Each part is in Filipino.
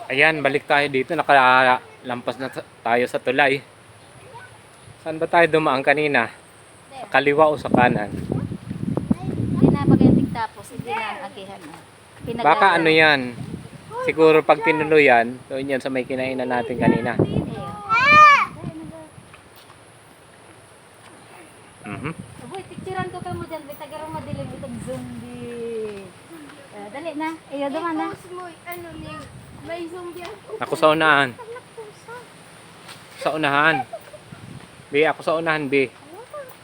Ayan, balik tayo dito. Nakalampas na tayo sa tulay. Saan ba tayo dumaan kanina? Sa kaliwa o sa kanan? Hindi na pagantig tapos, hindi na agihan. Baka ano yan? Siguro pag tinuloy yan, doon yan sa may kinainan natin kanina. Uy, picturean ko ka mo dyan. Bitagarong madilim itong zombie. Dali na. Iyo, duman na. May zombie ako. Ako sa unahan. Sa unahan. B, ako sa unahan, B.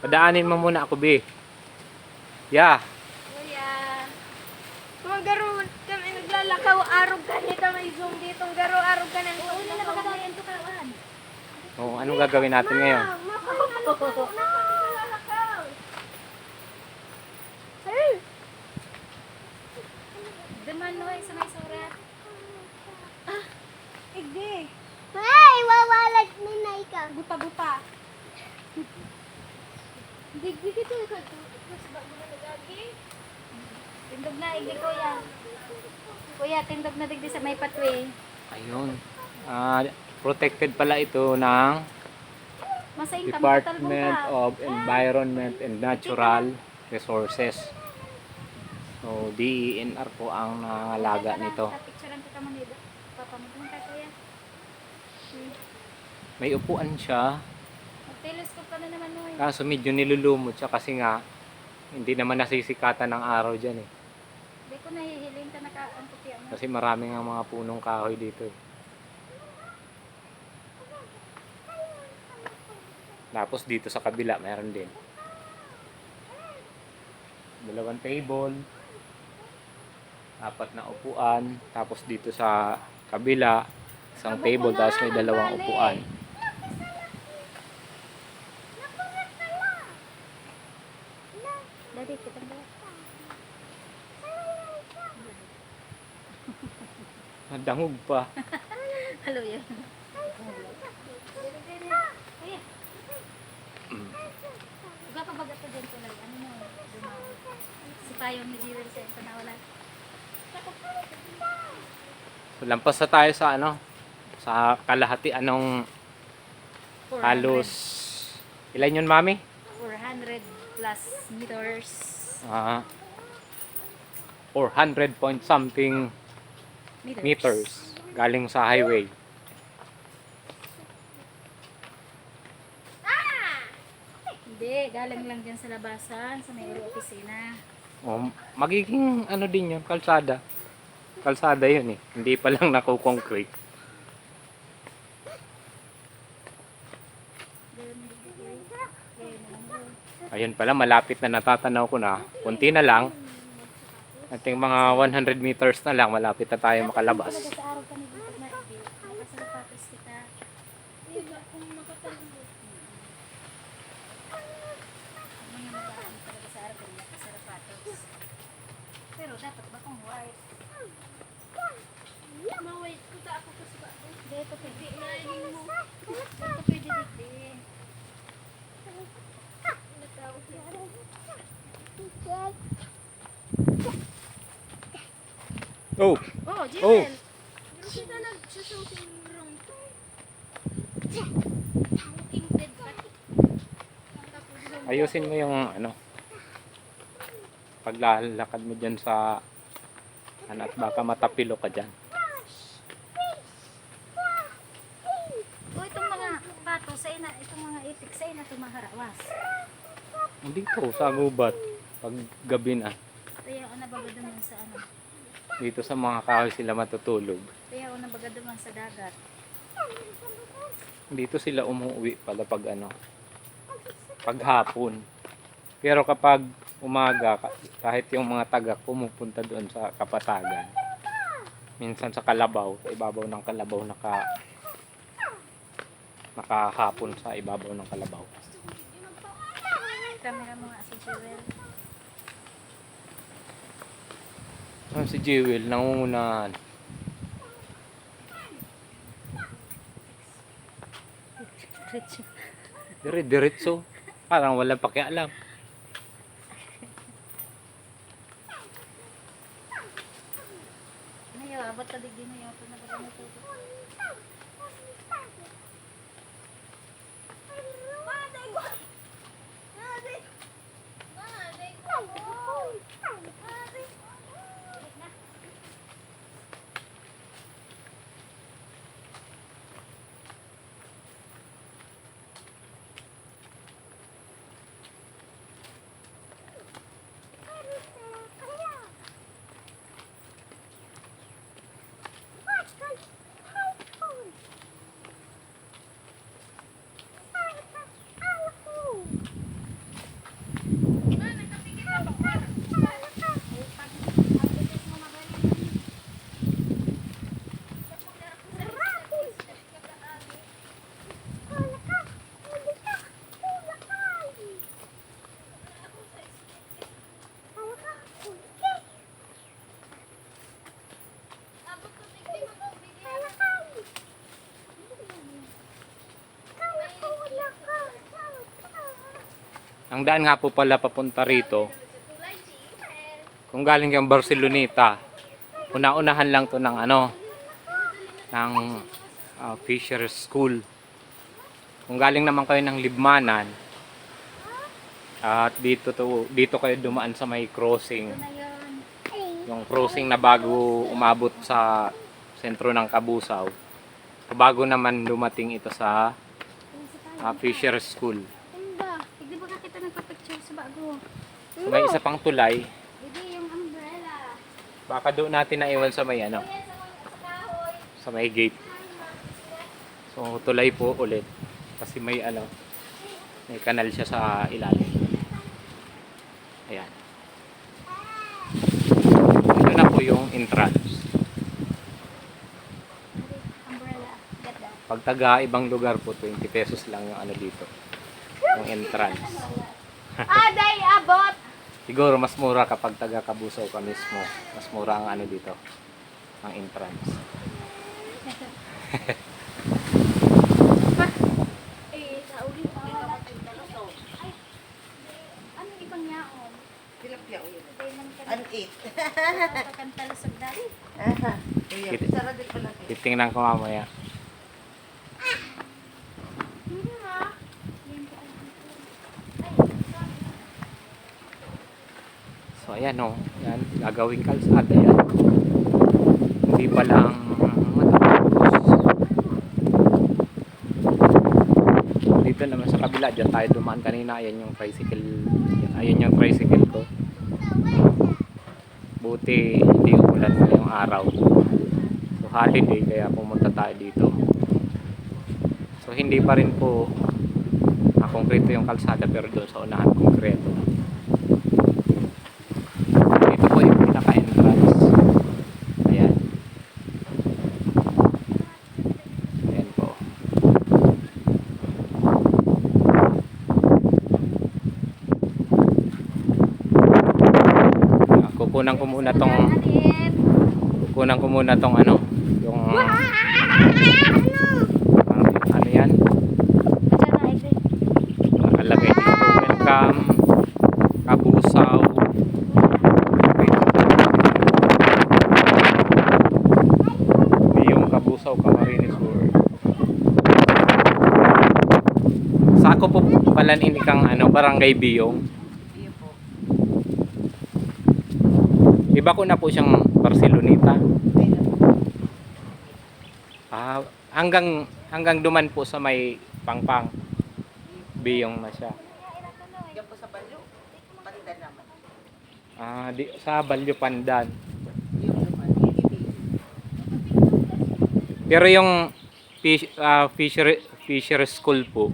Padaanin mo muna ako, B. Yeah. Kuya. Kung garo kami naglalakaw, arog ka nito, may zombie itong garo, arog ka ng Una na magkakain to kawan. Oh, anong gagawin natin ngayon? Duman no, sa may surat. Igdi. Ay, wawalag ni Naika. Buta-buta. Digdi dito ikaw. Mas bago na nagagi. Tindog na, igdi kuya. Kuya, tindog na digdi sa may pathway. Ayun. Protected pala ito ng Masaing Department of Environment and Natural Resources. So, DENR po ang nangalaga nito. Picturean ko ka mo nito. Papa mo ka kuya. May upuan siya. Mag-telescope ka na naman mo. Kaso medyo nilulumot siya kasi nga hindi naman nasisikatan ng araw dyan eh. Hindi ko nahihiling ka ang kopya mo. Kasi maraming ang mga punong kahoy dito eh. Tapos dito sa kabila mayroon din. Dalawang table. 4 na upuan. Tapos dito sa kabila isang table tapos may 2 upuan. Dali, kitang dala. Nadangog pa. Halo yan. Kuya. Uga pa baga pa dyan tulad. Ano mo? Si Payong ni Jewel sa ito nawala. So, lampas na tayo sa ano? Sa kalahati anong halos ilan yun, mami? 400 plus meters. 400 point something meters galing sa highway. Hindi, galing lang dyan sa labasan, sa may opisina. Oh, magiging ano din yun, kalsada. Kalsada yun eh. Hindi pa lang nako-concrete. Ayun pala, malapit na natatanaw ko na. Kunti na lang. Ating mga 100 meters na lang, malapit na tayo makalabas. Sa araw kami dito na ibig. Nakasalapatos kita. Diba kung makatalbo? Mga magaan talaga sa araw kami nakasalapatos. Pero dapat ba kung white? Mawait ko ta ako sa bago. Dito pwede. Di na ining mo. Dito pwede dito. Natawa siya. Oh! Oh, Oh! Jewel! Pero kita nagsusuting wrong to. Looking dead pati. Ayusin mo yung ano, paglalakad mo dyan sa ano, at baka matapilo ka dyan. Oh, itong mga pato sa ina, itong mga itik sa ina, tumaharawas. Dito sa gubat, pag gabi na, Kaya ako nabagad naman sa ano. dito sa mga kahoy sila matutulog. Kaya ako nabagad naman sa dagat. Dito sila umuwi pala pag ano, pag hapon. Pero kapag umaga, kahit yung mga tagak pumupunta doon sa kapatagan. Minsan sa kalabaw, sa ibabaw ng kalabaw nakahapon sa ibabaw ng kalabaw. Camera mo nga si Jewel. Si Jewel, nangungunahan. Dire-diretso. Parang walang pakialam. Dapat tadi gini ya, ito nagkaroon ito. Ang daan nga po pala papunta rito, kung galing kang Barceloneta, una-unahan lang to ng ng Fisher School. Kung galing naman kayo ng Libmanan, at dito kayo dumaan sa may crossing. Ito na yun. Yung crossing na bago umabot sa sentro ng Kabusaw. Bago naman dumating ito sa Fisher School. Ganda. Hindi ba kita nagpa-picture sa bago? So, may isa pang tulay. Hindi, yung umbrella. Baka doon natin naiwan sa may Ayan, sa kahoy. sa may gate. So tulay po ulit kasi may may kanal siya sa ilalim. Ayan. Ito na po yung entrance. Umbrella. Get that. Pag taga ibang lugar po 20 pesos lang yung dito. Yung entrance. Aday, abot! Siguro mas mura kapag taga Kabusaw ka mismo. Mas mura ang dito. Ang entrance. Sa uli pa. Ay, ano ibang yaon? Tilapia o yun. Diamond ka An 8. Kakantala sa dali. Aha. Kuya, Kit- sara din pala. Titingnan ko mamaya. So ayan yan, gagawing kalsada yan. Hindi pa lang matapos. Dito naman sa kabila, dyan tayo dumaan kanina. Ayan yung tricycle. Ayan yung tricycle ko. Buti hindi umulan na yung araw. So holiday kaya pumunta tayo dito. So hindi pa rin po konkreto yung kalsada pero doon sa unahan konkreto. Ito po yung pinaka-entrance. Ayan. Ayan po. Kukunan ko muna tong yung ano yan? Nakalagay dito, welcome Kabusaw. Yung Kabusaw Camarines World. Sako po pala ini kang Barangay Biyong. Iyo po. Iba ko na po siyang Barceloneta. Ayun. Hanggang duman po sa may Pangpang. Biyong na siya. Yan po sa Balyo. Pandan naman. Sa Balyo Pandan. Yung naman. Ibig. Pero yung Fisher School po,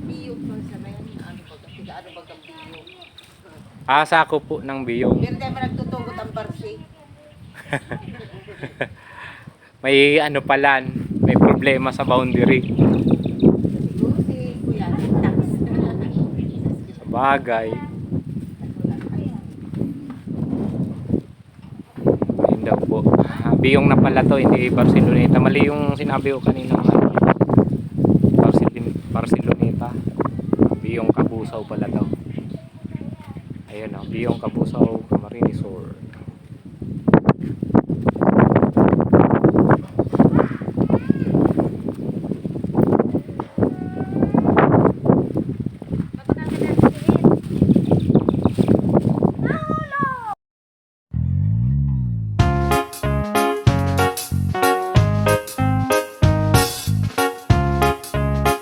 Biyo po sa may ano ba? Ano ba ang biyo? sako po ng Biyong. Pero tayo nagtutugot ang barsi. May may problema sa boundary. Siguro si Kuya. Tax. Sa bagay. Ayun daw po. Biyong na pala to, hindi Barceloneta. Mali yung sinabi ko kanina. Barceloneta. Biyong Kabusaw pala daw. Ayun Biyong Kabusaw Camarines Sur.